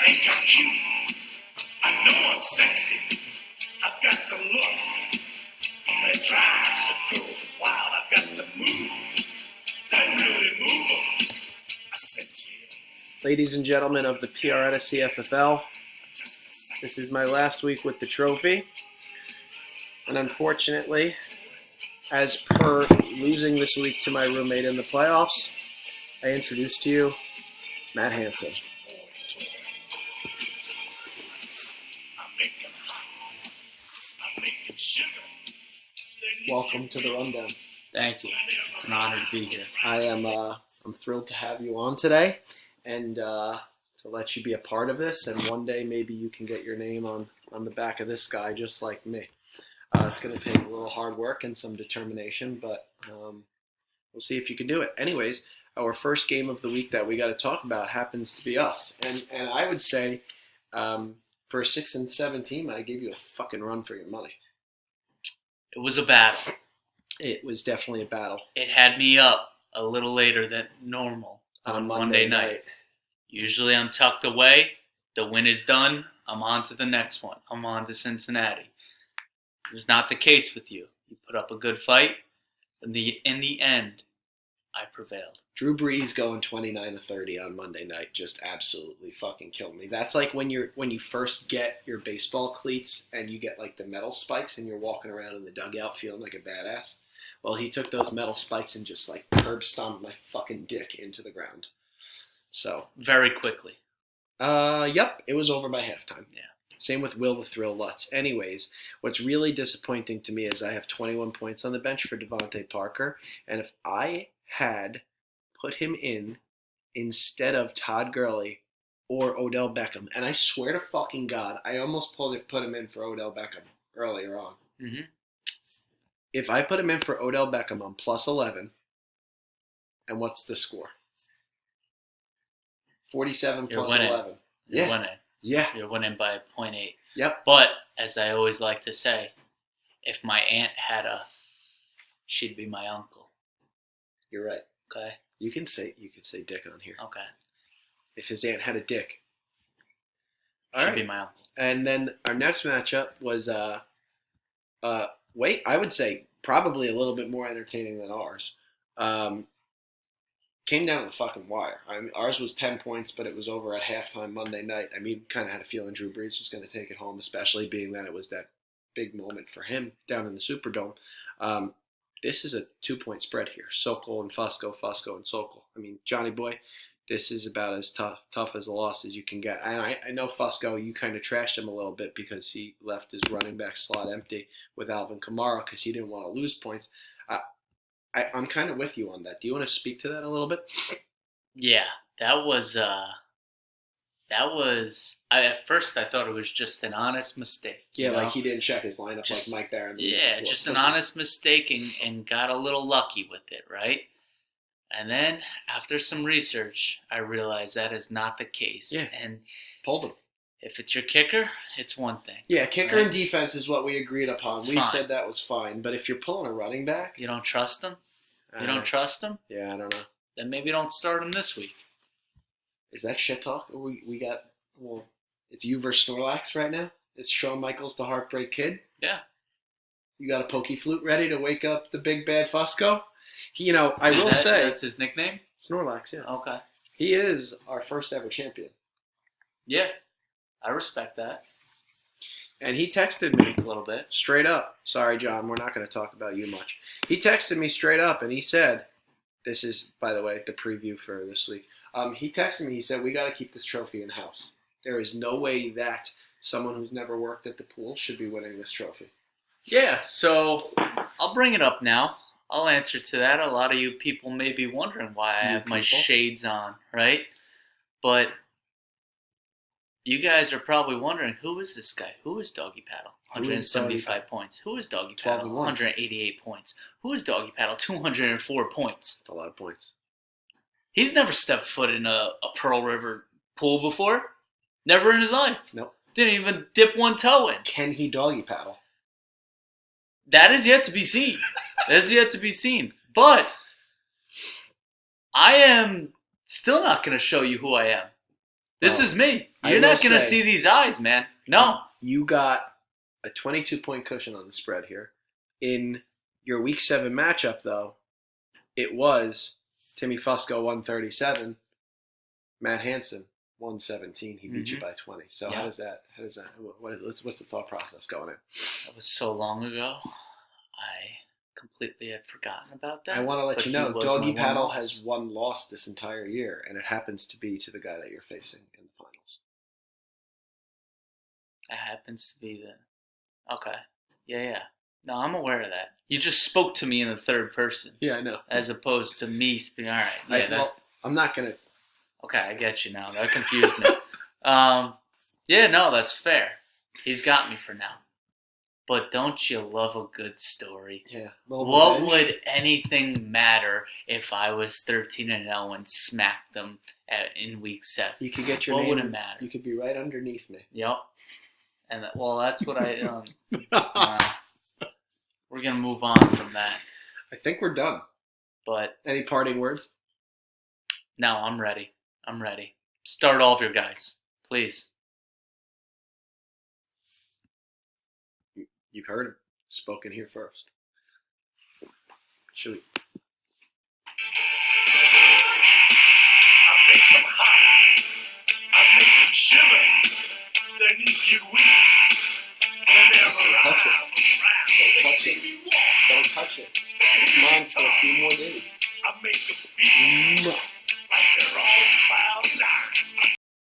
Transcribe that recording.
think I'm cute. I know I'm sexy. I've got the looks that drives a girl wild. I've got the moves that really move them. I said, yeah. Ladies and gentlemen of the PRNSC FFL, this is my last week with the trophy. And unfortunately, as per losing this week to my roommate in the playoffs, I introduce to you Matt Hansen. Welcome to the rundown. Thank you. It's an honor to be here. I'm thrilled to have you on today and to let you be a part of this. And one day maybe you can get your name on the back of this guy just like me. It's going to take a little hard work and some determination, but we'll see if you can do it. Anyways, our first game of the week that we got to talk about happens to be us. And I would say for a 6-7 team, I gave you a fucking run for your money. It was a battle. It was definitely a battle. It had me up a little later than normal on Monday night. Usually I'm tucked away. The win is done. I'm on to the next one. I'm on to Cincinnati. It was not the case with you. You put up a good fight. In the end, I prevailed. Drew Brees going 29-30 on Monday night just absolutely fucking killed me. That's like when you first get your baseball cleats and you get like the metal spikes and you're walking around in the dugout feeling like a badass. Well, he took those metal spikes and just like curb stomped my fucking dick into the ground. So very quickly. Yep, it was over by halftime. Yeah. Same with Will the Thrill Lutz. Anyways, what's really disappointing to me is I have 21 points on the bench for Devontae Parker, and if I had put him in instead of Todd Gurley or Odell Beckham, and I swear to fucking God, I almost put him in for Odell Beckham earlier on. Mm-hmm. If I put him in for Odell Beckham, I'm plus 11, and what's the score? 47 You're plus winning. 11. You're winning. Yeah. You're winning by 0.8. Yep. But, as I always like to say, if my aunt had she'd be my uncle. You're right. Okay? You can say dick on here. Okay. If his aunt had a dick. She'd be my uncle. And then our next matchup was, I would say probably a little bit more entertaining than ours. Came down to the fucking wire. I mean, ours was 10 points, but it was over at halftime Monday night. I mean, kind of had a feeling Drew Brees was going to take it home, especially being that it was that big moment for him down in the Superdome. This is a 2-point spread here. Sokol and Fusco, Fusco and Sokol. I mean, Johnny boy, this is about as tough as a loss as you can get. And I know Fusco, you kind of trashed him a little bit because he left his running back slot empty with Alvin Kamara because he didn't want to lose points. I'm kind of with you on that. Do you want to speak to that a little bit? Yeah, that was at first I thought it was just an honest mistake. Yeah, like he didn't check his lineup like Mike Barron. Yeah, just an honest mistake and got a little lucky with it, right? And then after some research, I realized that is not the case. Yeah, and pulled him. If it's your kicker, it's one thing. Yeah, kicker right? And defense is what we agreed upon. We fine. Said that was fine. But if you're pulling a running back... You don't trust him? You don't trust him? Yeah, I don't know. Then maybe don't start him this week. Is that shit talk? We got... Well, it's you versus Snorlax right now? It's Shawn Michaels, the Heartbreak Kid? Yeah. You got a pokey flute ready to wake up the big bad Fusco? I will say... That's his nickname? Snorlax, yeah. Okay. He is our first ever champion. Yeah. I respect that. And he texted me a little bit. Straight up. Sorry, John, we're not going to talk about you much. He texted me straight up and he said, this is, by the way, the preview for this week. He texted me, he said, we got to keep this trophy in-house. There is no way that someone who's never worked at the pool should be winning this trophy. Yeah, so I'll bring it up now. I'll answer to that. A lot of you people may be wondering why I have my shades on, right? But... you guys are probably wondering, who is this guy? Who is Doggy Paddle? 175 points. Who is Doggy Paddle? 188 points. Who is Doggy Paddle? 204 points. That's a lot of points. He's never stepped foot in a Pearl River pool before. Never in his life. Nope. Didn't even dip one toe in. Can he doggy paddle? That is yet to be seen. That is yet to be seen. But I am still not going to show you who I am. This Well, is me. I You're will not gonna say- see these eyes, man. No. You got a 22-point cushion on the spread here. In your Week 7 matchup, though, it was Timmy Fusco 137, Matt Hansen 117. He beat you by 20. So Yeah. how does that? What's the thought process going in? That was so long ago. I completely had forgotten about that. I want to let but you he know, was Doggy my Paddle one has loss. one loss this entire year, and it happens to be to the guy that you're facing in the finals. It happens to be the. Okay. Yeah. No, I'm aware of that. You just spoke to me in the third person. Yeah, I know. As opposed to me speaking. All right. Yeah. I'm not gonna. Okay, I get you now. That confused me. Yeah, no, that's fair. He's got me for now. But don't you love a good story? Yeah. What would anything matter if I was 13-0 and smacked them in Week 7? You could get your What name. would it matter? You could be right underneath me. Yep. And that's what I. We're gonna move on from that. I think we're done. But Any parting words? no, I'm ready. Start all of your guys, please. You've heard him. Spoken here first. Should we? I make them hot. I make them shiver. Their knees get weak. Whenever Touch it. they Touch see it. me walk. Don't touch it. It's mine for a few more days. I make them feel